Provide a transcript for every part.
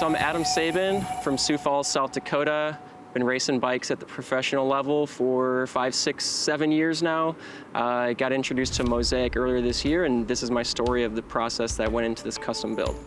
So I'm Adam Saban from Sioux Falls, South Dakota. Been racing bikes at the professional level for 5, 6, 7 years now. I got introduced to Mosaic earlier this year, and this is my story of the process that went into this custom build.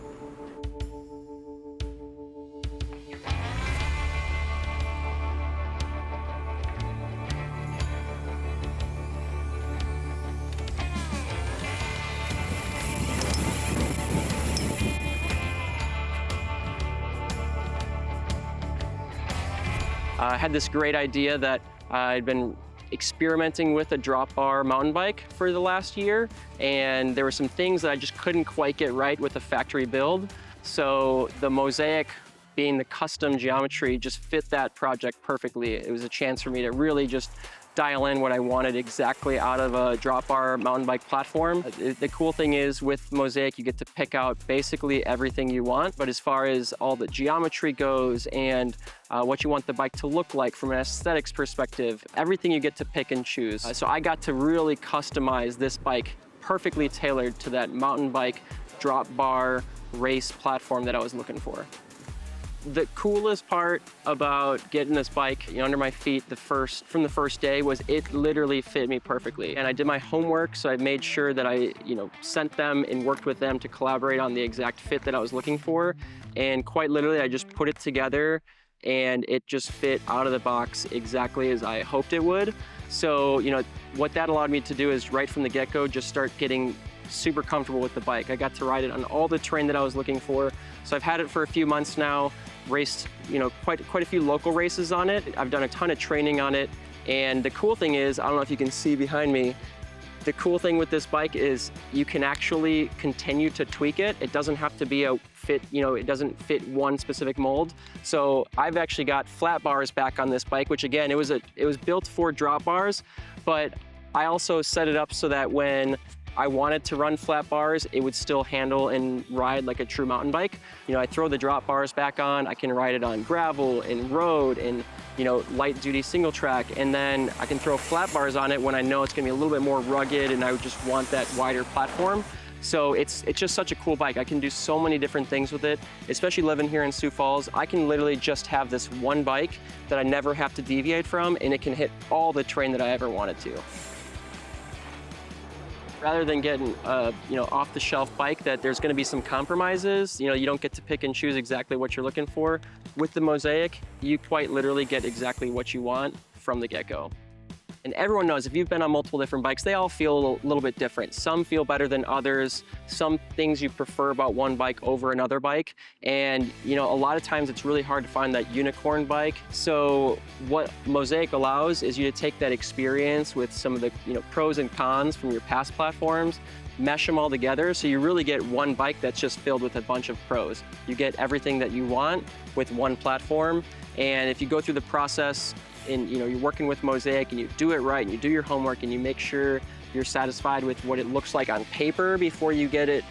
I had this great idea that I'd been experimenting with a drop bar mountain bike for the last year, and there were some things that I just couldn't quite get right with the factory build. So the Mosaic, being the custom geometry, just fit that project perfectly. It was a chance for me to really just dial in what I wanted exactly out of a drop bar mountain bike platform. The cool thing is with Mosaic, you get to pick out basically everything you want, but as far as all the geometry goes and what you want the bike to look like from an aesthetics perspective, everything you get to pick and choose. So I got to really customize this bike perfectly tailored to that mountain bike drop bar race platform that I was looking for. The coolest part about getting this bike under my feet from the first day was it literally fit me perfectly. And I did my homework, so I made sure that I sent them and worked with them to collaborate on the exact fit that I was looking for. And quite literally, I just put it together and it just fit out of the box exactly as I hoped it would. So, what that allowed me to do is right from the get-go, just start getting super comfortable with the bike. I got to ride it on all the terrain that I was looking for. So I've had it for a few months now, raced quite a few local races on it. I've done a ton of training on it. And the cool thing is, I don't know if you can see behind me, the cool thing with this bike is you can actually continue to tweak it. It doesn't have to be a fit, it doesn't fit one specific mold. So I've actually got flat bars back on this bike, which again, it was built for drop bars, but I also set it up so that when I wanted to run flat bars, it would still handle and ride like a true mountain bike. I throw the drop bars back on, I can ride it on gravel and road and light duty single track, and then I can throw flat bars on it when I know it's gonna be a little bit more rugged and I would just want that wider platform. So it's just such a cool bike. I can do so many different things with it, especially living here in Sioux Falls. I can literally just have this one bike that I never have to deviate from, and it can hit all the terrain that I ever wanted to. Rather than getting off-the-shelf bike that there's going to be some compromises, you don't get to pick and choose exactly what you're looking for. With the Mosaic, you quite literally get exactly what you want from the get-go. And everyone knows if you've been on multiple different bikes, they all feel a little bit different. Some feel better than others. Some things you prefer about one bike over another bike. And a lot of times it's really hard to find that unicorn bike. So what Mosaic allows is you to take that experience with some of the pros and cons from your past platforms, mesh them all together, so you really get one bike that's just filled with a bunch of pros. You get everything that you want with one platform. And if you go through the process and you're working with Mosaic and you do it right and you do your homework and you make sure you're satisfied with what it looks like on paper before you get it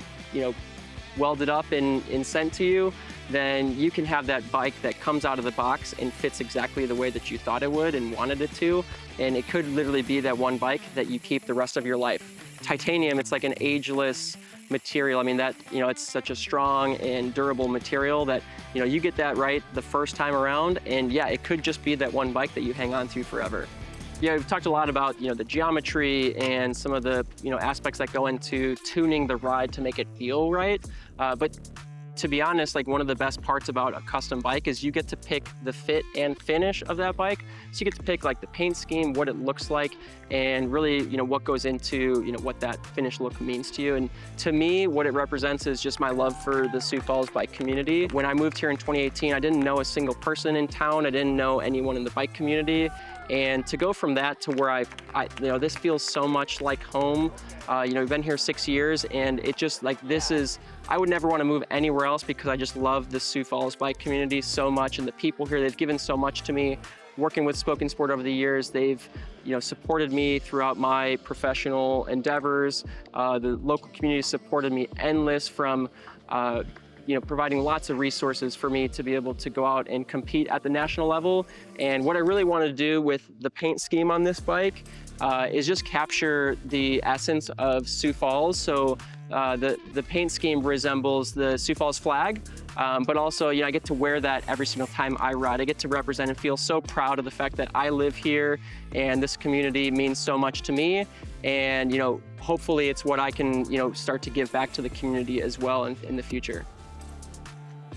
welded up and sent to you, then you can have that bike that comes out of the box and fits exactly the way that you thought it would and wanted it to. And it could literally be that one bike that you keep the rest of your life. Titanium, it's like an ageless material. I mean, it's such a strong and durable material that you get that right the first time around, and yeah, it could just be that one bike that you hang on to forever. Yeah, we've talked a lot about the geometry and some of the aspects that go into tuning the ride to make it feel right, but to be honest, one of the best parts about a custom bike is you get to pick the fit and finish of that bike. So you get to pick the paint scheme, what it looks like, and really what goes into what that finished look means to you. And to me, what it represents is just my love for the Sioux Falls bike community. When I moved here in 2018, I didn't know a single person in town. I didn't know anyone in the bike community. And to go from that to where this feels so much like home. We've been here 6 years, and it just I would never want to move anywhere else because I just love the Sioux Falls bike community so much, and the people here, they've given so much to me. Working with Spoken Sport over the years, they've supported me throughout my professional endeavors. The local community supported me endless from providing lots of resources for me to be able to go out and compete at the national level. And what I really want to do with the paint scheme on this bike is just capture the essence of Sioux Falls. So the paint scheme resembles the Sioux Falls flag, but also, I get to wear that every single time I ride. I get to represent and feel so proud of the fact that I live here and this community means so much to me. And, hopefully it's what I can, start to give back to the community as well in the future.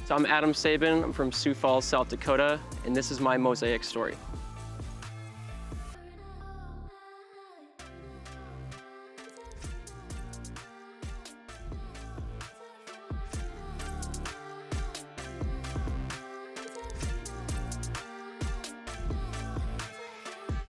So I'm Adam Saban, I'm from Sioux Falls, South Dakota, and this is my Mosaic story.